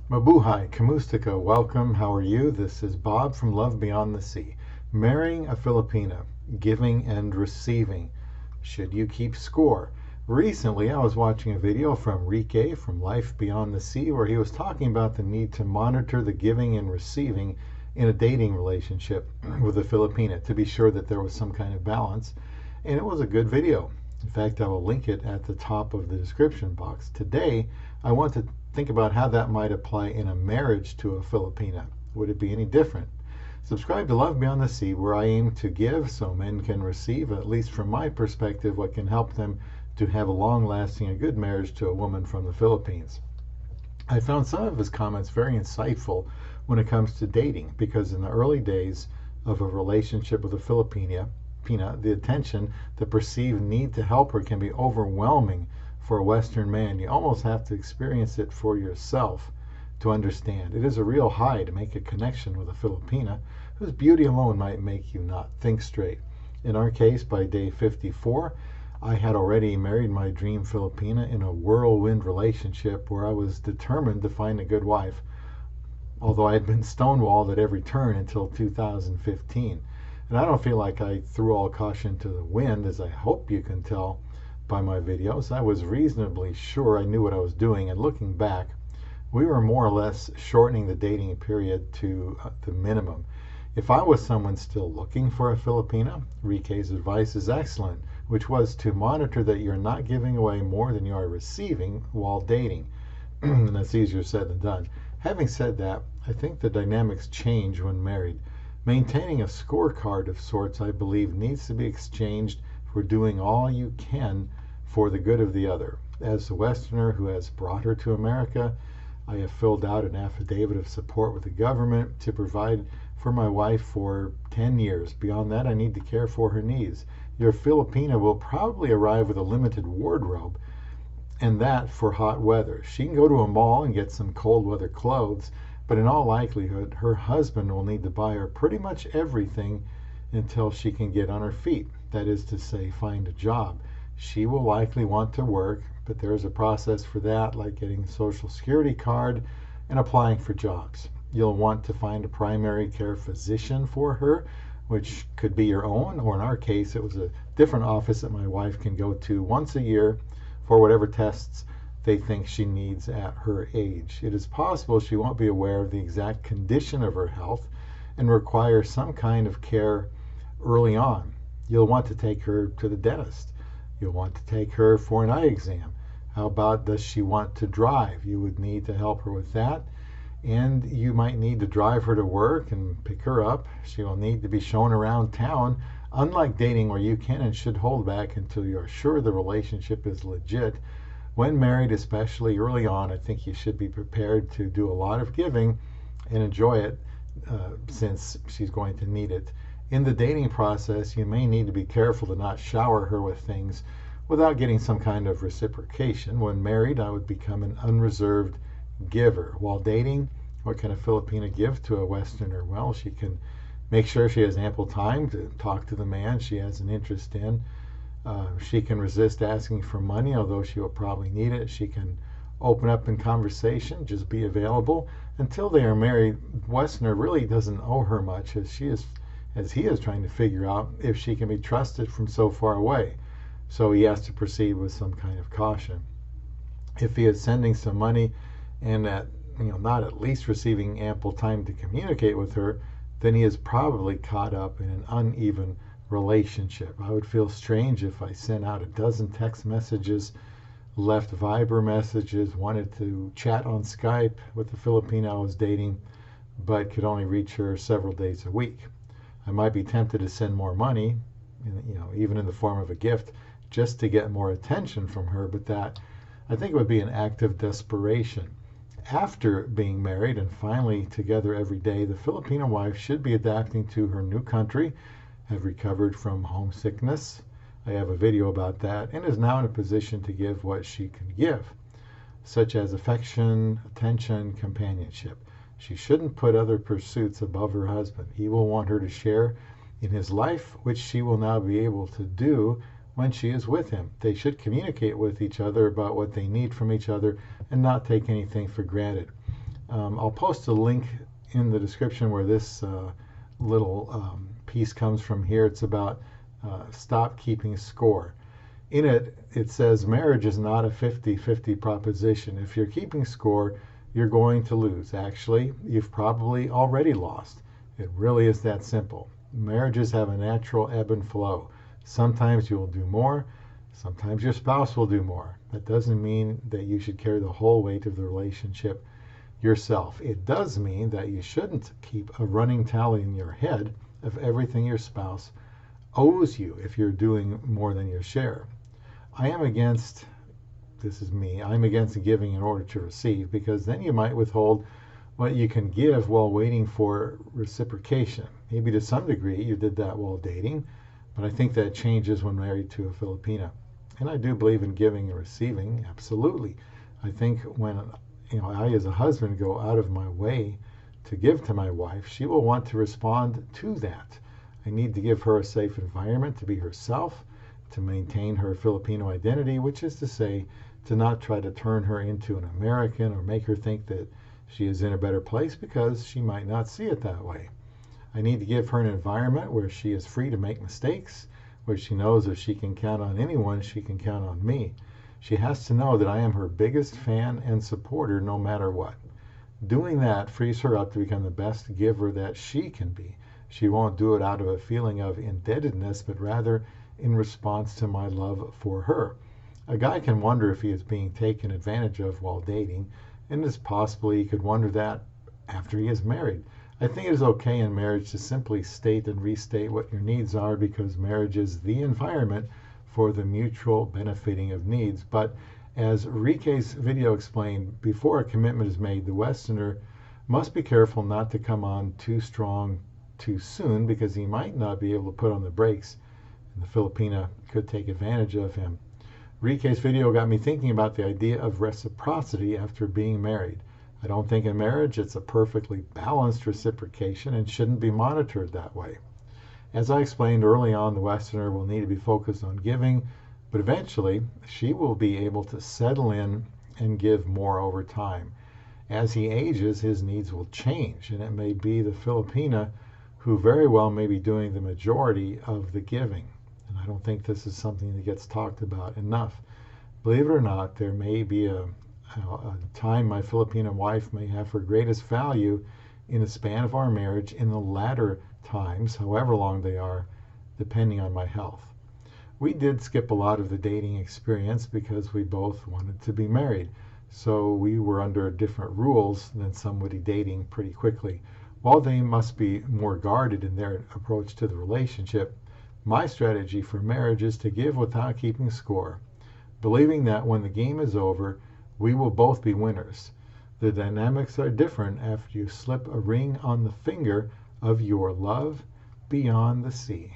Mabuhay, Kamustika, welcome. How are you? This is Bob from Love Beyond the Sea. Marrying a Filipina, giving and receiving. Should you keep score? Recently, I was watching a video from Reekay from Life Beyond the Sea where he was talking about the need to monitor the giving and receiving in a dating relationship with a Filipina to be sure that there was some kind of balance. And it was a good video. In fact, I will link it at the top of the description box. Today, I want to think about how that might apply in a marriage to a Filipina. Would it be any different? Subscribe to Love Beyond the Sea, where I aim to give so men can receive, at least from my perspective, what can help them to have a long-lasting and good marriage to a woman from the Philippines. I found some of his comments very insightful when it comes to dating, because in the early days of a relationship with a Filipina, the attention, the perceived need to help her can be overwhelming for a Western man. You almost have to experience it for yourself to understand. It is a real high to make a connection with a Filipina whose beauty alone might make you not think straight. In our case, by day 54, I had already married my dream Filipina in a whirlwind relationship where I was determined to find a good wife, although I had been stonewalled at every turn until 2015. And I don't feel like I threw all caution to the wind, as I hope you can tell by my videos. I was reasonably sure I knew what I was doing, and looking back, we were more or less shortening the dating period to the minimum. If I was someone still looking for a Filipina, Reekay's advice is excellent, which was to monitor that you're not giving away more than you are receiving while dating. And that's easier said than done. Having said that, I think the dynamics change when married. Maintaining a scorecard of sorts, I believe, needs to be exchanged for doing all you can for the good of the other. As a Westerner who has brought her to America, I have filled out an affidavit of support with the government to provide for my wife for 10 years. Beyond that, I need to care for her needs. Your Filipina will probably arrive with a limited wardrobe, and that for hot weather. She can go to a mall and get some cold weather clothes, but in all likelihood, her husband will need to buy her pretty much everything until she can get on her feet. That is to say, find a job. She will likely want to work, but there is a process for that, like getting a Social Security card and applying for jobs. You'll want to find a primary care physician for her, which could be your own, or in our case, it was a different office that my wife can go to once a year for whatever tests they think she needs at her age. It is possible she won't be aware of the exact condition of her health and require some kind of care early on. You'll want to take her to the dentist. You'll want to take her for an eye exam. How about, does she want to drive? You would need to help her with that. And you might need to drive her to work and pick her up. She will need to be shown around town. Unlike dating, where you can and should hold back until you are sure the relationship is legit, when married, especially early on, I think you should be prepared to do a lot of giving and enjoy it, since she's going to need it. In the dating process, you may need to be careful to not shower her with things without getting some kind of reciprocation. When married, I would become an unreserved giver. While dating, what can a Filipina give to a Westerner? Well, she can make sure she has ample time to talk to the man she has an interest in. She can resist asking for money, although she will probably need it. She can open up in conversation, just be available. Until they are married, Westerner really doesn't owe her much, as he is trying to figure out if she can be trusted from so far away. So he has to proceed with some kind of caution. If he is sending some money and not at least receiving ample time to communicate with her, then he is probably caught up in an uneven relationship. I would feel strange if I sent out a dozen text messages, left Viber messages, wanted to chat on Skype with the Filipina I was dating, but could only reach her several days a week. I might be tempted to send more money, even in the form of a gift, just to get more attention from her, but that, I think, would be an act of desperation. After being married and finally together every day, the Filipino wife should be adapting to her new country, have recovered from homesickness. I have a video about that, and is now in a position to give what she can give, such as affection, attention, companionship. She shouldn't put other pursuits above her husband. He will want her to share in his life, which she will now be able to do when she is with him. They should communicate with each other about what they need from each other and not take anything for granted. I'll post a link in the description where this little piece comes from here. It's about stop keeping score. In it, it says marriage is not a 50-50 proposition. If you're keeping score, you're going to lose. Actually, you've probably already lost. It really is that simple. Marriages have a natural ebb and flow. Sometimes you'll do more, sometimes your spouse will do more. That doesn't mean that you should carry the whole weight of the relationship yourself. It does mean that you shouldn't keep a running tally in your head of everything your spouse owes you if you're doing more than your share. I'm against giving in order to receive, because then you might withhold what you can give while waiting for reciprocation. Maybe to some degree you did that while dating, but I think that changes when married to a Filipina. And I do believe in giving and receiving, absolutely. I think when I as a husband go out of my way to give to my wife, she will want to respond to that. I need to give her a safe environment to be herself, to maintain her Filipino identity, which is to say, to not try to turn her into an American or make her think that she is in a better place, because she might not see it that way. I need to give her an environment where she is free to make mistakes, where she knows if she can count on anyone, she can count on me. She has to know that I am her biggest fan and supporter no matter what. Doing that frees her up to become the best giver that she can be. She won't do it out of a feeling of indebtedness, but rather in response to my love for her. A guy can wonder if he is being taken advantage of while dating, and it's possible he could wonder that after he is married. I think it is okay in marriage to simply state and restate what your needs are, because marriage is the environment for the mutual benefiting of needs. But as Reekay's video explained, before a commitment is made, the Westerner must be careful not to come on too strong too soon, because he might not be able to put on the brakes, and the Filipina could take advantage of him. Reekay's video got me thinking about the idea of reciprocity after being married. I don't think in marriage it's a perfectly balanced reciprocation and shouldn't be monitored that way. As I explained early on, the Westerner will need to be focused on giving, but eventually she will be able to settle in and give more over time. As he ages, his needs will change, and it may be the Filipina who very well may be doing the majority of the giving. And I don't think this is something that gets talked about enough. Believe it or not, there may be a time my Filipino wife may have her greatest value in the span of our marriage in the latter times, however long they are, depending on my health. We did skip a lot of the dating experience because we both wanted to be married, so we were under different rules than somebody dating pretty quickly. While they must be more guarded in their approach to the relationship, my strategy for marriage is to give without keeping score, believing that when the game is over, we will both be winners. The dynamics are different after you slip a ring on the finger of your love beyond the sea.